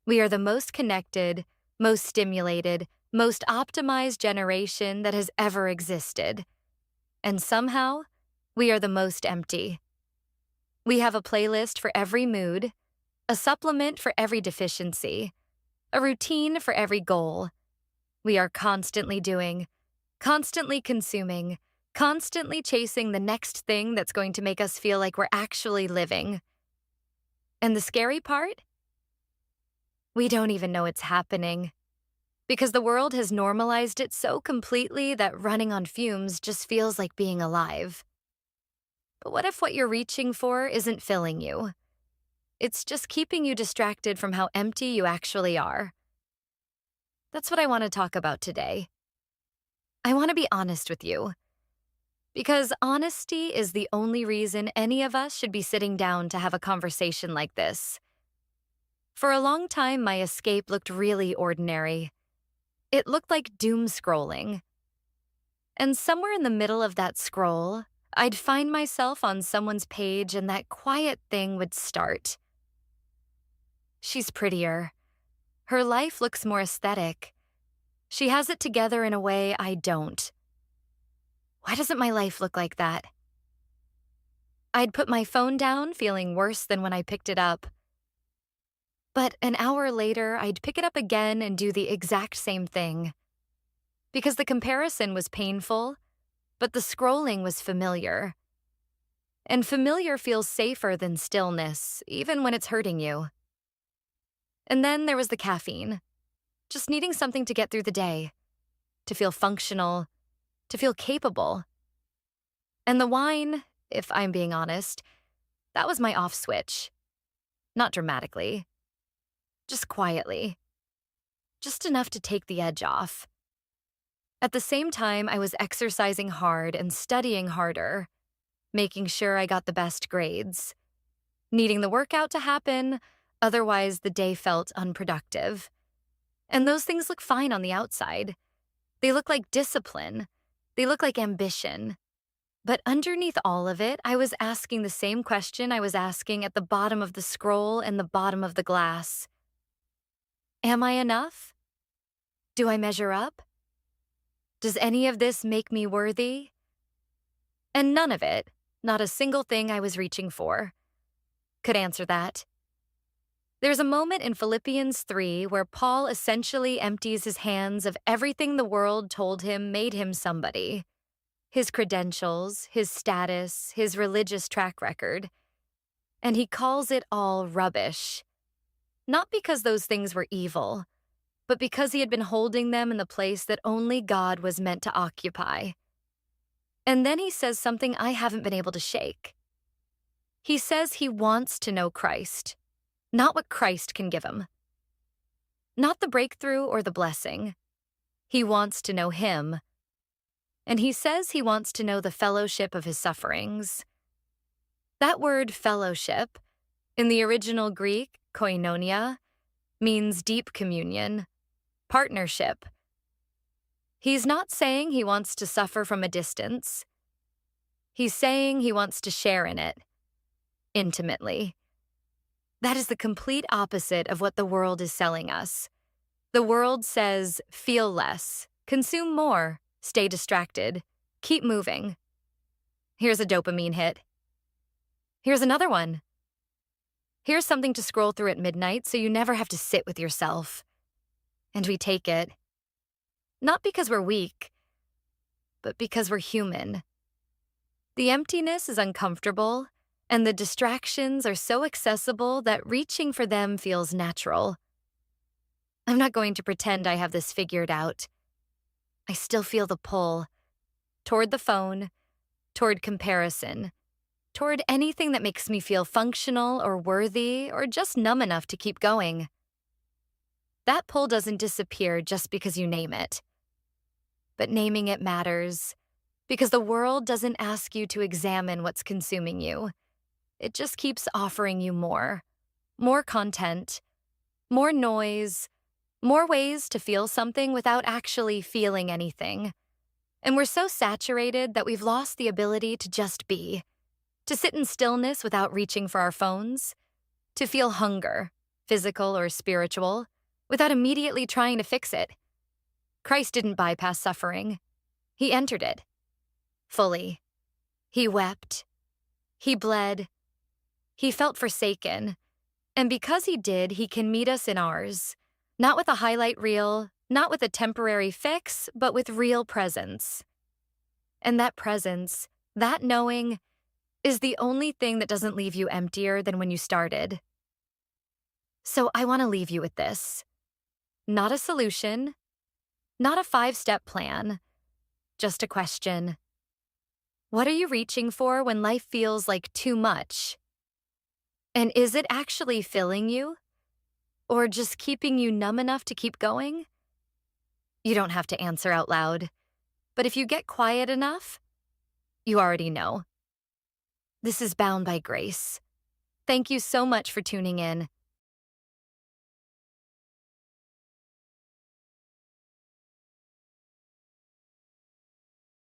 We are the most connected, most stimulated, most optimized generation that has ever existed. And somehow, we are the most empty. We have a playlist for every mood, a supplement for every deficiency, a routine for every goal. We are constantly doing, constantly consuming, constantly chasing the next thing that's going to make us feel like we're actually living. And the scary part? We don't even know it's happening. Because the world has normalized it so completely that running on fumes just feels like being alive. But what if what you're reaching for isn't filling you? It's just keeping you distracted from how empty you actually are. That's what I want to talk about today. I want to be honest with you. Because honesty is the only reason any of us should be sitting down to have a conversation like this. For a long time, my escape looked really ordinary. It looked like doom scrolling. And somewhere in the middle of that scroll, I'd find myself on someone's page and that quiet thing would start. She's prettier. Her life looks more aesthetic. She has it together in a way I don't. Why doesn't my life look like that? I'd put my phone down, feeling worse than when I picked it up. But an hour later, I'd pick it up again and do the exact same thing. Because the comparison was painful, but the scrolling was familiar. And familiar feels safer than stillness, even when it's hurting you. And then there was the caffeine. Just needing something to get through the day, to feel functional, to feel capable. And the wine, if I'm being honest, that was my off switch. Not dramatically. Just quietly. Just enough to take the edge off. At the same time, I was exercising hard and studying harder, making sure I got the best grades. Needing the workout to happen, otherwise the day felt unproductive. And those things look fine on the outside. They look like discipline. They look like ambition. But underneath all of it, I was asking the same question I was asking at the bottom of the scroll and the bottom of the glass. Am I enough? Do I measure up? Does any of this make me worthy? And none of it, not a single thing I was reaching for, could answer that. There's a moment in Philippians 3 where Paul essentially empties his hands of everything the world told him made him somebody. His credentials, his status, his religious track record. And he calls it all rubbish. Not because those things were evil, but because he had been holding them in the place that only God was meant to occupy. And then he says something I haven't been able to shake. He says he wants to know Christ. Not what Christ can give him. Not the breakthrough or the blessing. He wants to know him. And he says he wants to know the fellowship of his sufferings. That word fellowship, in the original Greek, koinonia, means deep communion, partnership. He's not saying he wants to suffer from a distance. He's saying he wants to share in it, intimately. That is the complete opposite of what the world is selling us. The world says, feel less, consume more, stay distracted, keep moving. Here's a dopamine hit. Here's another one. Here's something to scroll through at midnight so you never have to sit with yourself. And we take it. Not because we're weak, but because we're human. The emptiness is uncomfortable, and the distractions are so accessible that reaching for them feels natural. I'm not going to pretend I have this figured out. I still feel the pull. Toward the phone, toward comparison, toward anything that makes me feel functional or worthy or just numb enough to keep going. That pull doesn't disappear just because you name it. But naming it matters, because the world doesn't ask you to examine what's consuming you. It just keeps offering you more content, more noise, more ways to feel something without actually feeling anything. And we're so saturated that we've lost the ability to just be, to sit in stillness without reaching for our phones, to feel hunger, physical or spiritual, without immediately trying to fix it. Christ didn't bypass suffering. He entered it. Fully. He wept. He bled. He felt forsaken. And because he did, he can meet us in ours. Not with a highlight reel, not with a temporary fix, but with real presence. And that presence, that knowing, is the only thing that doesn't leave you emptier than when you started. So I want to leave you with this. Not a solution, not a 5-step plan, just a question. What are you reaching for when life feels like too much? And is it actually filling you? Or just keeping you numb enough to keep going? You don't have to answer out loud, but if you get quiet enough, you already know. This is Bound by Grace. Thank you so much for tuning in.